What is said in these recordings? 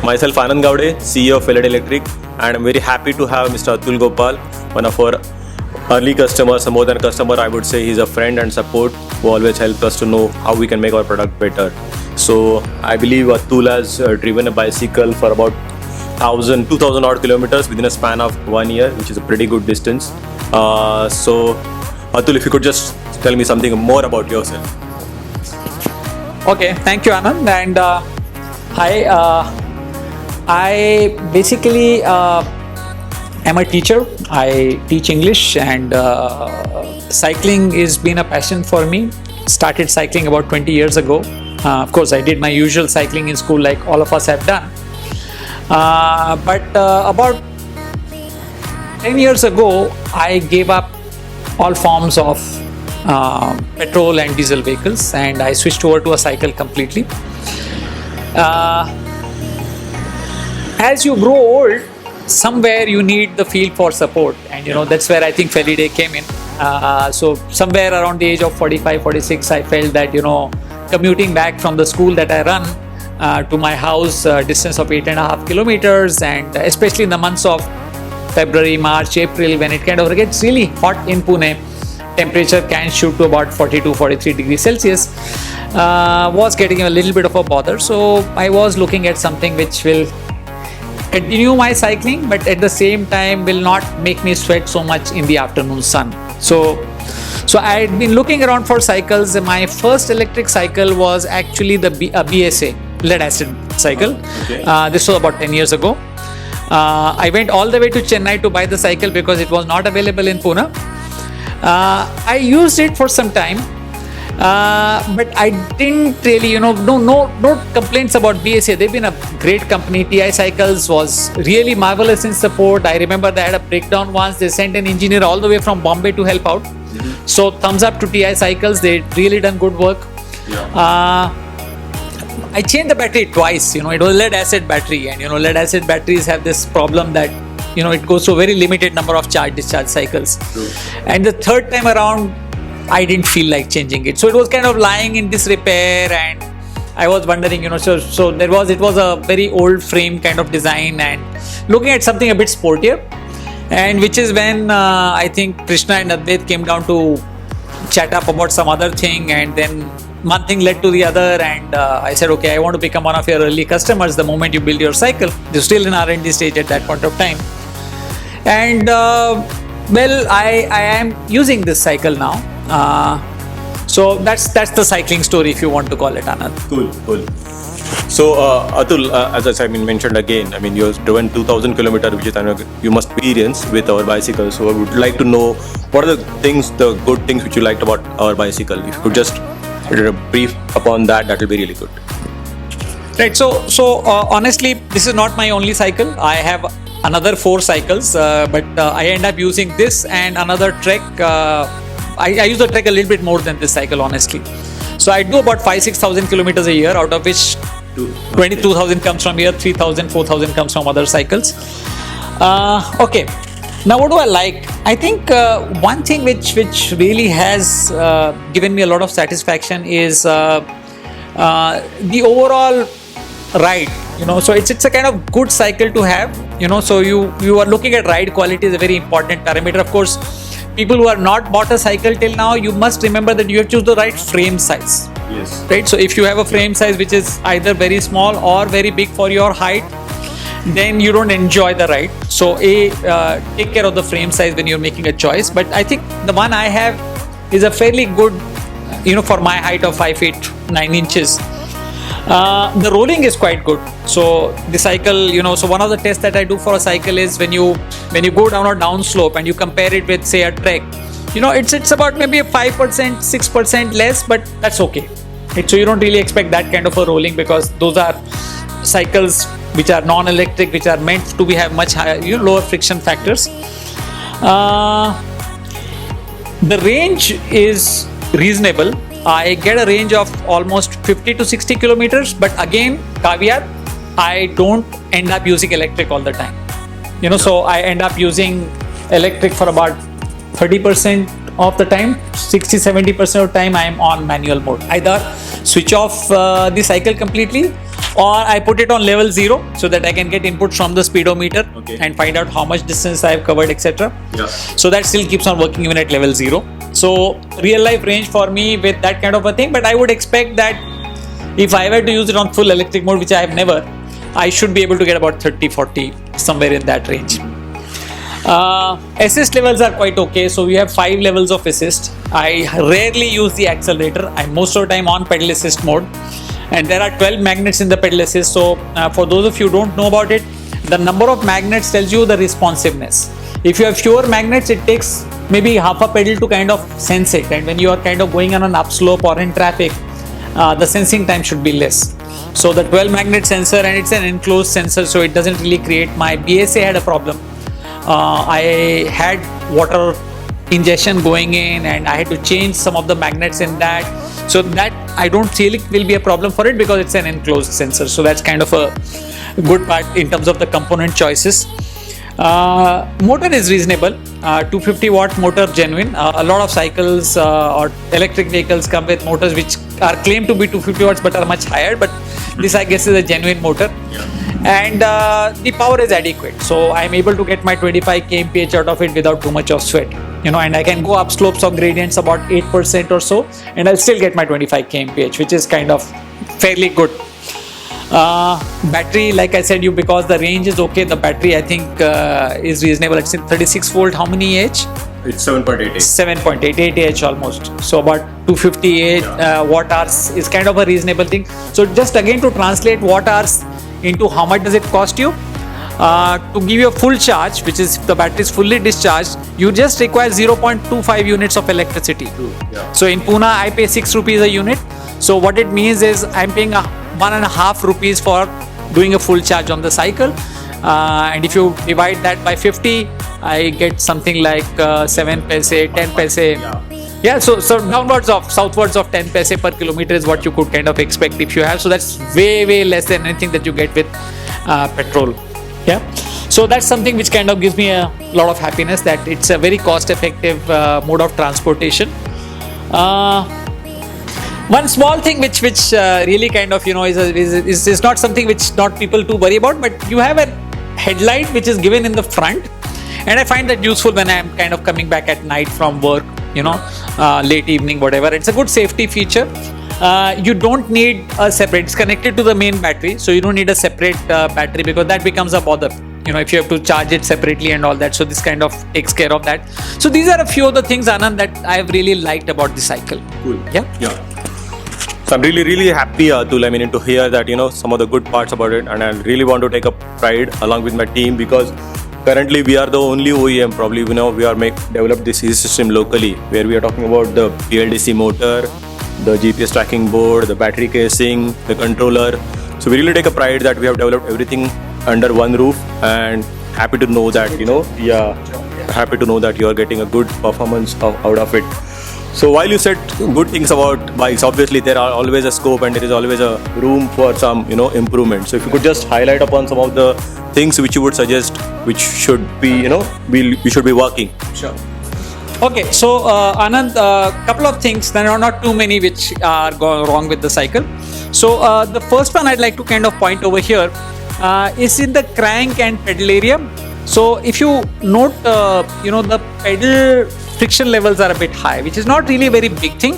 myself Anand Gawde, CEO of Electric, and I'm very happy to have Mr. Atul Gopal, one of our early customers, more than a customer, I would say he's a friend and support who always helps us to know how we can make our product better. So I believe Atul has driven a bicycle for about 2,000 odd kilometers within a span of 1 year, which is a pretty good distance. So Atul, if you could just tell me something more about yourself. Okay, thank you, Anand. And hi, I basically am a teacher. I teach English, and cycling has been a passion for me. Started cycling about 20 years ago. Of course, I did my usual cycling in school, like all of us have done. But about 10 years ago, I gave up all forms of petrol and diesel vehicles, and I switched over to a cycle completely. As you grow old, somewhere you need the field for support, and that's where I think Feliday came in. So somewhere around the age of 45, 46, I felt that commuting back from the school that I run to my house, distance of 8.5 kilometers, and especially in the months of February, March, April, when it kind of gets really hot in Pune, temperature can shoot to about 42, 43 degrees Celsius, was getting a little bit of a bother. So I was looking at something which will continue my cycling, but at the same time will not make me sweat so much in the afternoon sun. So I had been looking around for cycles. My first electric cycle was actually the BSA, lead acid cycle. Okay. This was about 10 years ago. I went all the way to Chennai to buy the cycle because it was not available in Pune. I used it for some time, but I didn't really, no complaints about BSA. They've been a great company. TI Cycles was really marvelous in support. I remember they had a breakdown once. They sent an engineer all the way from Bombay to help out. Mm-hmm. So thumbs up to TI Cycles. They really done good work. Yeah. I changed the battery twice. It was lead acid battery, and lead acid batteries have this problem that it goes to a very limited number of charge-discharge cycles. True. And the third time around, I didn't feel like changing it. So it was kind of lying in disrepair, and I was wondering, it was a very old frame kind of design, and looking at something a bit sportier. And which is when I think Krishna and Advait came down to chat up about some other thing, and then one thing led to the other, and I said, okay, I want to become one of your early customers the moment you build your cycle. You're still in R&D stage at that point of time. And I am using this cycle now. So that's the cycling story, if you want to call it, Anand. Cool. So Atul, as I mentioned again, you've driven 2,000 kilometers, which is you must experience with our bicycle. So I would like to know what are the good things which you liked about our bicycle. If you could just brief upon that will be really good. Right. So honestly, this is not my only cycle. I have another 4 cycles, but I end up using this and another Trek. I use the Trek a little bit more than this cycle, honestly. So I do about 5,000-6,000 kilometers a year, out of which 22,000 comes from here, 3,000, 4,000 comes from other cycles. Okay. Now, what do I like? I think one thing which really has given me a lot of satisfaction is the overall ride. So it's a kind of good cycle to have. So you are looking at ride quality is a very important parameter. Of course, people who have not bought a cycle till now, you must remember that you have to choose the right frame size. Yes. Right. So if you have a frame size which is either very small or very big for your height, then you don't enjoy the ride. So take care of the frame size when you're making a choice. But I think the one I have is a fairly good, for my height of 5 feet 9 inches. The rolling is quite good. So the cycle, so one of the tests that I do for a cycle is when you go down a down slope and you compare it with, say, a Trek, it's about maybe a 5%, 6% less, but that's okay. So you don't really expect that kind of a rolling, because those are cycles which are non-electric, which are meant to have much higher, lower friction factors. The range is reasonable. I get a range of almost 50 to 60 kilometers, but again, caveat, I don't end up using electric all the time. So I end up using electric for about 30% of the time. 60-70% of the time I am on manual mode. Either switch off the cycle completely, or I put it on level 0 so that I can get input from the speedometer and find out how much distance I have covered, etc. So that still keeps on working even at level 0. So real life range for me with that kind of a thing, but I would expect that if I were to use it on full electric mode, which I have never, I should be able to get about 30-40, somewhere in that range. Assist levels are quite okay. So we have 5 levels of assist. I rarely use the accelerator. I'm most of the time on pedal assist mode. And there are 12 magnets in the pedal assist. So for those of you who don't know about it, the number of magnets tells you the responsiveness. If you have fewer magnets, it takes maybe half a pedal to kind of sense it. And when you are kind of going on an upslope or in traffic, the sensing time should be less. So the 12 magnet sensor, and it's an enclosed sensor, so it doesn't really create. My BSA had a problem. I had water ingestion going in and I had to change some of the magnets in that. So that I don't feel it will be a problem for it because it's an enclosed sensor. So that's kind of a good part in terms of the component choices. Motor is reasonable. 250 watt motor, genuine. A lot of cycles or electric vehicles come with motors which are claimed to be 250 watts but are much higher. But this, I guess, is a genuine motor. And the power is adequate. So I'm able to get my 25 kmph out of it without too much of sweat. And I can go up slopes or gradients about 8% or so, and I'll still get my 25 kmph, which is kind of fairly good. Battery, like I said, because the range is okay, the battery I think is reasonable. It's in 36 volt. How many Ah? It's 7.88. 7.88 Ah almost. So about 258 watt hours is kind of a reasonable thing. So just again to translate watt hours into how much does it cost you? To give you a full charge, which is if the battery is fully discharged, you just require 0.25 units of electricity. So in Pune, I pay 6 rupees a unit. So what it means is I'm paying 1.5 rupees for doing a full charge on the cycle. And if you divide that by 50, I get something like 7 paise, 10 paise. Yeah, so southwards of 10 paise per kilometer is what you could kind of expect if you have. So that's way less than anything that you get with petrol. Yeah, so that's something which kind of gives me a lot of happiness that it's a very cost-effective mode of transportation. One small thing which really kind of is not something which not people to worry about, but you have a headlight which is given in the front, and I find that useful when I am kind of coming back at night from work, late evening, whatever. It's a good safety feature. You don't need a separate, it's connected to the main battery, so you don't need a separate battery because that becomes a bother, if you have to charge it separately and all that. So this kind of takes care of that. So these are a few of the things, Anand, that I've really liked about the cycle. Cool. Yeah. So I'm really happy, Atul, to hear that, some of the good parts about it, and I really want to take a pride along with my team because currently we are the only OEM probably, we are developed this system locally where we are talking about the PLDC motor, the GPS tracking board, the battery casing, the controller. So we really take a pride that we have developed everything under one roof, and happy to know that, happy to know that you are getting a good performance out of it. So while you said good things about bikes, obviously there are always a scope and there is always a room for some, improvement. So if you could just highlight upon some of the things which you would suggest, which should be, we should be working. Sure. Okay, so Anand, couple of things, there are not too many which are going wrong with the cycle. So the first one I'd like to kind of point over here is in the crank and pedal area. So if you note, the pedal friction levels are a bit high, which is not really a very big thing.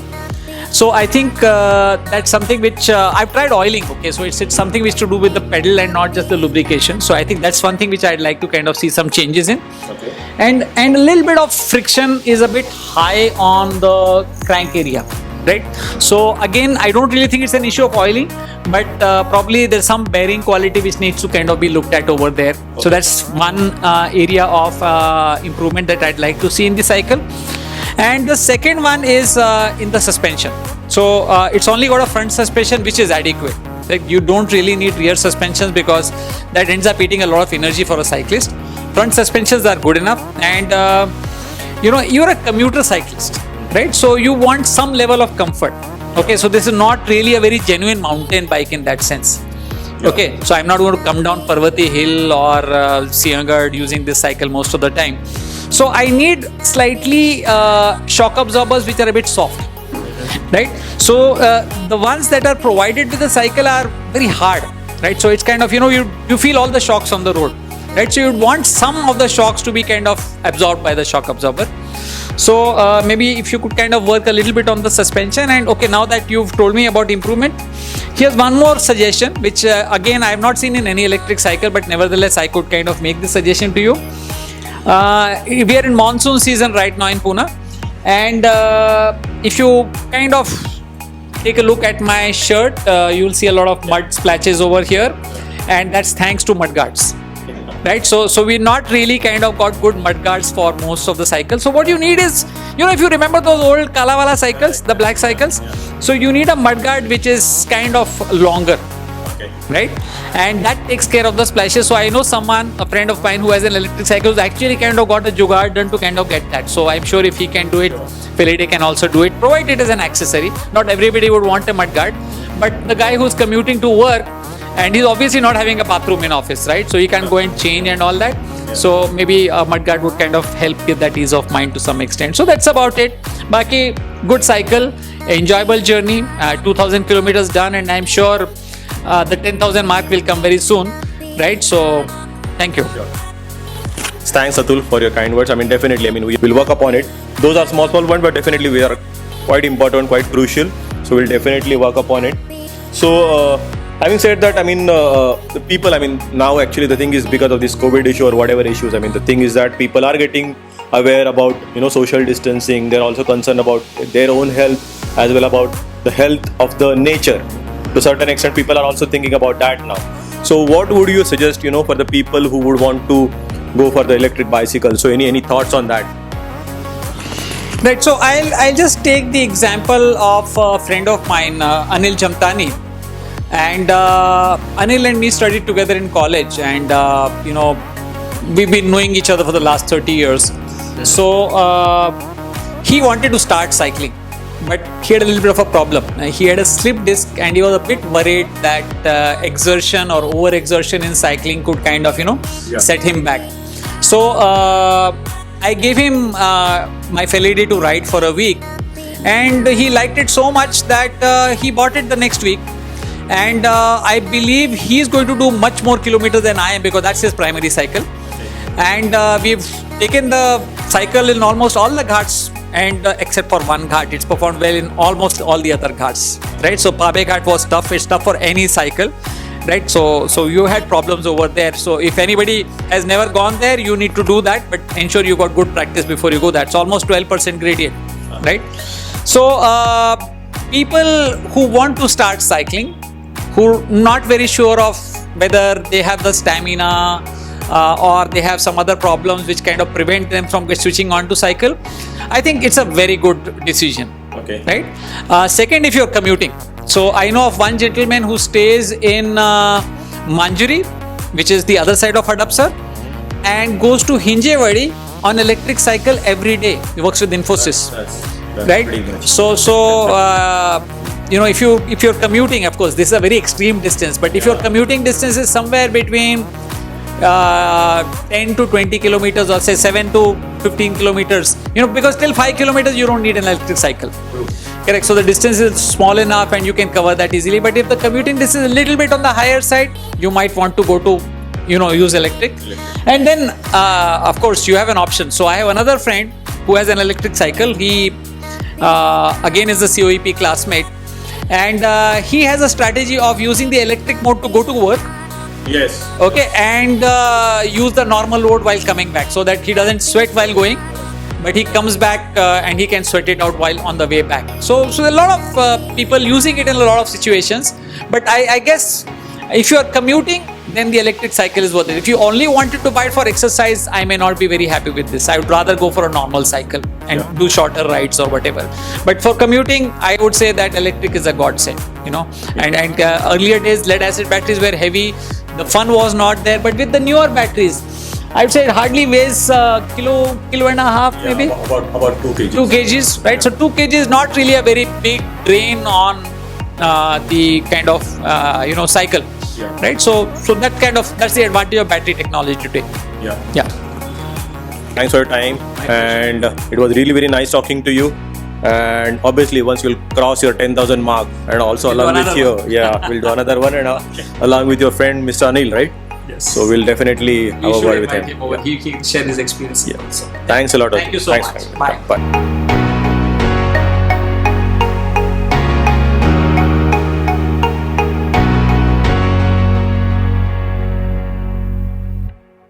So I think that's something which I've tried oiling. Okay, so it's something which to do with the pedal and not just the lubrication. So I think that's one thing which I'd like to kind of see some changes in. Okay. And a little bit of friction is a bit high on the crank area, right? So again, I don't really think it's an issue of oiling, but probably there's some bearing quality which needs to kind of be looked at over there. Okay. So that's one area of improvement that I'd like to see in the cycle. And the second one is in the suspension. So it's only got a front suspension which is adequate. Like you don't really need rear suspensions because that ends up eating a lot of energy for a cyclist. Front suspensions are good enough, and you're a commuter cyclist, right? So you want some level of comfort. Okay, so this is not really a very genuine mountain bike in that sense. Okay, so I'm not going to come down Parvati Hill or Siangad using this cycle most of the time. So I need slightly shock absorbers which are a bit soft, right? So the ones that are provided with the cycle are very hard. right? So it's kind of, you feel all the shocks on the road, right? So you'd want some of the shocks to be kind of absorbed by the shock absorber. So maybe if you could kind of work a little bit on the suspension. And okay, now that you've told me about improvement, here's one more suggestion, which again I have not seen in any electric cycle, but nevertheless I could kind of make this suggestion to you. We are in monsoon season right now in Pune, and if you kind of take a look at my shirt, you'll see a lot of mud splashes over here, and that's thanks to mud guards. Right, so we're not really kind of got good mud guards for most of the cycles. So what you need is, if you remember those old Kalawala cycles, the black cycles, so you need a mud guard which is kind of longer, right? And that takes care of the splashes. So I know a friend of mine who has an electric cycle, who's actually kind of got a jugaad done to kind of get that. So I'm sure if he can do it, Felipe can also do it, provided it as an accessory. Not everybody would want a mud guard, but the guy who's commuting to work, and he's obviously not having a bathroom in office, right? So he can go and change and all that. So maybe a mudguard would kind of help give that ease of mind to some extent. So that's about it. Baki, good cycle, enjoyable journey, 2,000 kilometers done, and I'm sure the 10,000 mark will come very soon, right? So thank you. Thanks, Atul, for your kind words. I mean, definitely, we will work upon it. Those are small ones, but definitely we are quite important, quite crucial. So we'll definitely work upon it. So, having said that, the people, now actually the thing is, because of this COVID issue or whatever issues, the thing is that people are getting aware about, social distancing. They're also concerned about their own health as well about the health of the nature. To a certain extent, people are also thinking about that now. So what would you suggest, for the people who would want to go for the electric bicycle? So any thoughts on that? Right, so I'll just take the example of a friend of mine, Anil Jamtani. And Anil and me studied together in college, and we've been knowing each other for the last 30 years. So he wanted to start cycling, but he had a little bit of a problem. He had a slip disc, and he was a bit worried that exertion or over-exertion in cycling could kind of, set him back. So I gave him my Felipe to ride for a week, and he liked it so much that he bought it the next week. And I believe he's going to do much more kilometers than I am, because that's his primary cycle. And we've taken the cycle in almost all the ghats, and except for one ghat, it's performed well in almost all the other ghats, right? So Pabe Ghat was tough. It's tough for any cycle, right? So you had problems over there. So if anybody has never gone there, you need to do that, but ensure you got good practice before you go. That's almost 12% gradient, right? So people who want to start cycling, who are not very sure of whether they have the stamina or they have some other problems which kind of prevent them from switching on to cycle, I think it's a very good decision. Okay. Right? Second, if you're commuting. So I know of one gentleman who stays in Manjari, which is the other side of Hadapsar, and goes to Hinjewadi on electric cycle every day. He works with Infosys. That's right? nice. So if you're commuting, of course, this is a very extreme distance, but if your commuting distance is somewhere between 10 to 20 kilometers, or say 7 to 15 kilometers, because till 5 kilometers you don't need an electric cycle. Correct. So the distance is small enough and you can cover that easily. But if the commuting distance is a little bit on the higher side, you might want to go to use electric. And then of course you have an option. So I have another friend who has an electric cycle. He again is a COEP classmate, and he has a strategy of using the electric mode to go to work. Yes. Okay, and use the normal load while coming back, so that he doesn't sweat while going, but he comes back and he can sweat it out while on the way back. So a lot of people using it in a lot of situations. But I guess if you are commuting, then the electric cycle is worth it. If you only wanted to buy it for exercise, I may not be very happy with this. I would rather go for a normal cycle and do shorter rides or whatever. But for commuting, I would say that electric is a godsend. And earlier days, lead acid batteries were heavy. The fun was not there. But with the newer batteries, I would say it hardly weighs kilo and a half, maybe about 2 kgs. 2 kgs, right? So 2 kg is not really a very big drain on the kind of cycle. Yeah. Right, so that's the advantage of battery technology today. Yeah. Thanks for your time, and it was really very nice talking to you. And obviously, once you'll cross your 10,000 mark, and also We'll do along with another your, one. yeah, we'll do another one, and along with your friend Mr. Anil, right? Yes. So we'll definitely have We a should word with invite him. him over. Yeah. He can share his experience here Yeah. also. Thanks a lot. Thank you so Thanks. much. Bye. Bye.